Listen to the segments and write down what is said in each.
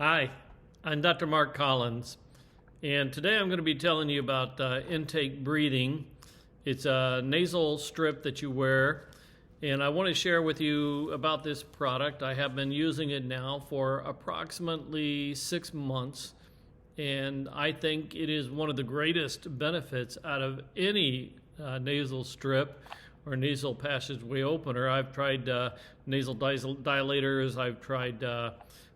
Hi, I'm Dr. Mark Collins, and today I'm going to be telling you about intake breathing. It's a nasal strip that you wear, and I want to share with you about this product. I have been using it now for approximately 6 months, and I think it is one of the greatest benefits out of any nasal strip or nasal passageway opener. I've tried nasal dilators, I've tried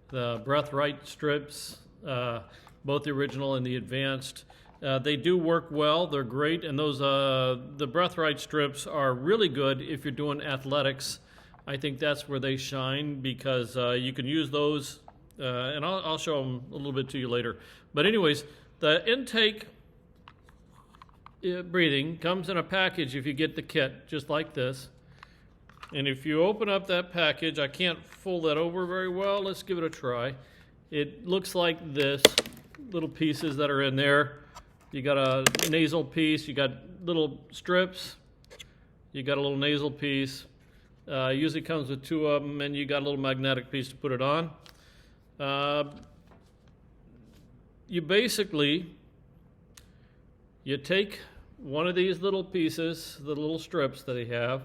the Breath Right strips, both the original and the advanced. They do work well, they're great, and those the Breath Right strips are really good if you're doing athletics. I think that's where they shine because you can use those, and I'll show them a little bit to you later. But anyways, the intake breathing comes in a package if you get the kit, just like this. And if you open up that package, I can't fold that over very well. Let's give it a try. It looks like this, little pieces that are in there. You got a nasal piece, you got little strips, you got a little nasal piece. Usually comes with 2 of them, and you got a little magnetic piece to put it on. You take one of these little pieces, the little strips that they have,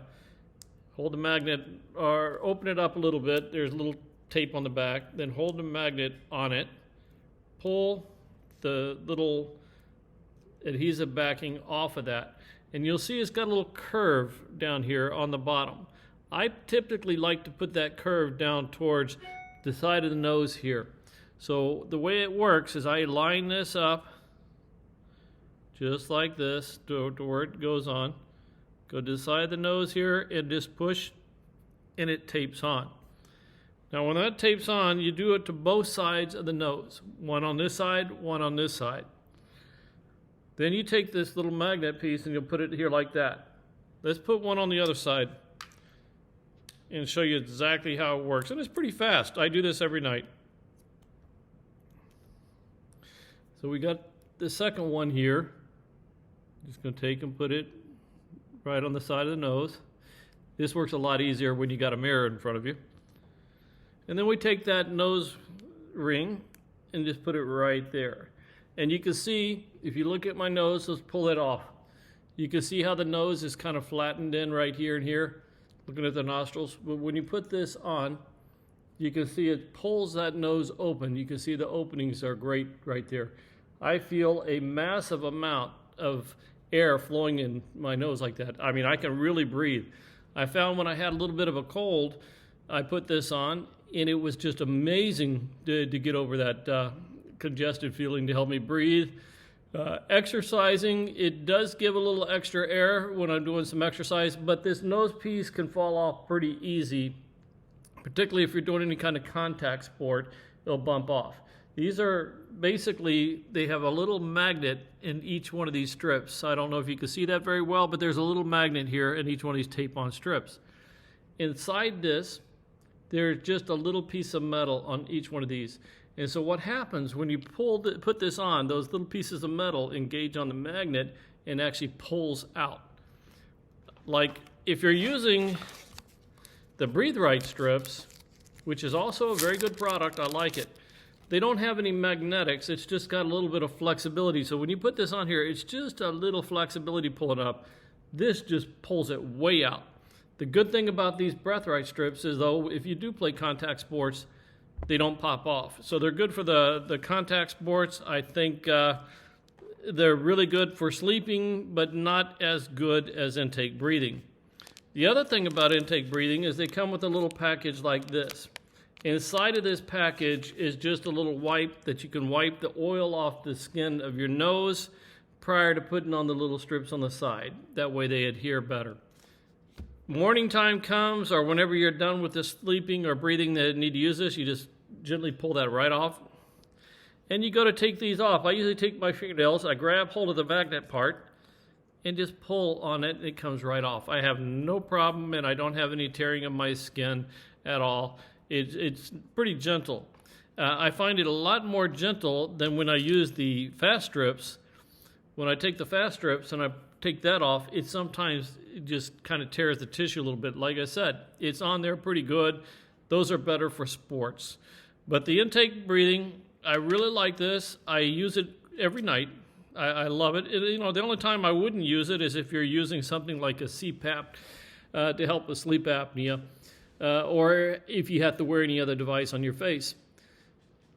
hold the magnet, or open it up a little bit, there's a little tape on the back, then hold the magnet on it, pull the little adhesive backing off of that, and you'll see it's got a little curve down here on the bottom. I typically like to put that curve down towards the side of the nose here. So the way it works is I line this up just like this to where it goes on. Go to the side of the nose here and just push, and it tapes on. Now when that tapes on, you do it to both sides of the nose. One on this side, one on this side. Then you take this little magnet piece and you'll put it here like that. Let's put one on the other side and show you exactly how it works. And it's pretty fast. I do this every night. So we got the second one here. Just going to take and put it right on the side of the nose. This works a lot easier when you got a mirror in front of you. And then we take that nose ring and just put it right there. And you can see, if you look at my nose, let's pull it off. You can see how the nose is kind of flattened in right here and here, looking at the nostrils. But when you put this on, you can see it pulls that nose open. You can see the openings are great right there. I feel a massive amount of air flowing in my nose like that. I mean, I can really breathe. I found when I had a little bit of a cold, I put this on, and it was just amazing to get over that congested feeling to help me breathe. Exercising, it does give a little extra air when I'm doing some exercise, but this nose piece can fall off pretty easy, particularly if you're doing any kind of contact sport, it'll bump off. These are basically, they have a little magnet in each one of these strips. I don't know if you can see that very well, but there's a little magnet here in each one of these tape-on strips. Inside this, there's just a little piece of metal on each one of these. And so what happens when you put this on, those little pieces of metal engage on the magnet and actually pulls out. Like if you're using the Breathe Right strips, which is also a very good product, I like it. They don't have any magnetics, it's just got a little bit of flexibility. So when you put this on here, it's just a little flexibility pulling up. This just pulls it way out. The good thing about these Breath Right strips is, though, if you do play contact sports, they don't pop off. So they're good for the contact sports. I think they're really good for sleeping, but not as good as intake breathing. The other thing about intake breathing is they come with a little package like this. Inside of this package is just a little wipe that you can wipe the oil off the skin of your nose prior to putting on the little strips on the side. That way they adhere better. Morning time comes, or whenever you're done with the sleeping or breathing that need to use this, you just gently pull that right off. And you go to take these off. I usually take my fingernails, I grab hold of the magnet part, and just pull on it, and it comes right off. I have no problem, and I don't have any tearing of my skin at all. It's pretty gentle. I find it a lot more gentle than when I use the fast strips. When I take the fast strips and I take that off, it sometimes just kind of tears the tissue a little bit. Like I said, it's on there pretty good. Those are better for sports. But the intake breathing, I really like this. I use it every night. I love it. You know, the only time I wouldn't use it is if you're using something like a CPAP to help with sleep apnea, or if you have to wear any other device on your face.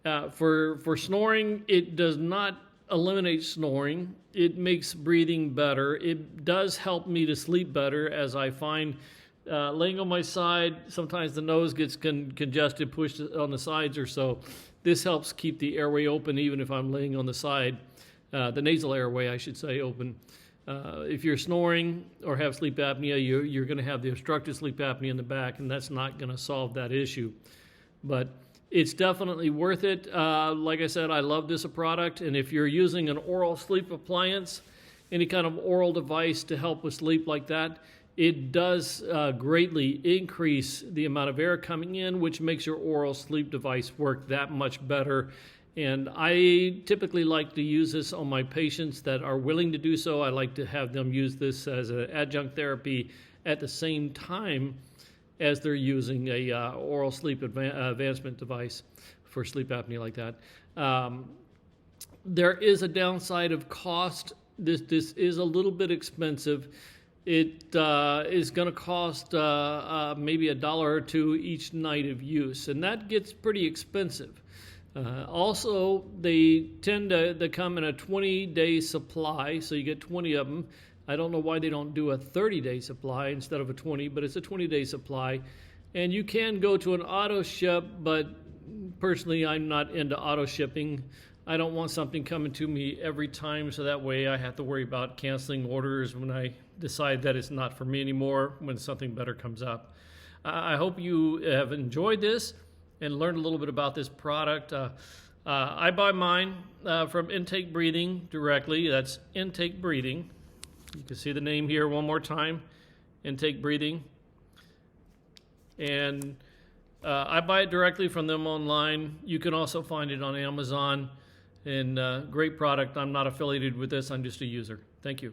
For snoring, it does not eliminate snoring. It makes breathing better. It does help me to sleep better, as I find laying on my side, sometimes the nose gets congested, pushed on the sides or so. This helps keep the airway open even if I'm laying on the side. The nasal airway, I should say, open. If you're snoring or have sleep apnea, you're going to have the obstructive sleep apnea in the back, and that's not going to solve that issue. But it's definitely worth it. Like I said, I love this product, and if you're using an oral sleep appliance, any kind of oral device to help with sleep like that, it does greatly increase the amount of air coming in, which makes your oral sleep device work that much better. And I typically like to use this on my patients that are willing to do so. I like to have them use this as an adjunct therapy at the same time as they're using a oral sleep advancement device for sleep apnea like that. There is a downside of cost. This is a little bit expensive. It is going to cost maybe $1 or $2 each night of use, and that gets pretty expensive. Also, they tend to come in a 20-day supply, so you get 20 of them. I don't know why they don't do a 30-day supply instead of a 20, but it's a 20-day supply. And you can go to an auto ship, but personally, I'm not into auto shipping. I don't want something coming to me every time, so that way I have to worry about canceling orders when I decide that it's not for me anymore, when something better comes up. I hope you have enjoyed this and learned a little bit about this product. I buy mine from Intake Breathing directly. That's Intake Breathing. You can see the name here one more time, Intake Breathing. And I buy it directly from them online. You can also find it on Amazon. And great product. I'm not affiliated with this. I'm just a user. Thank you.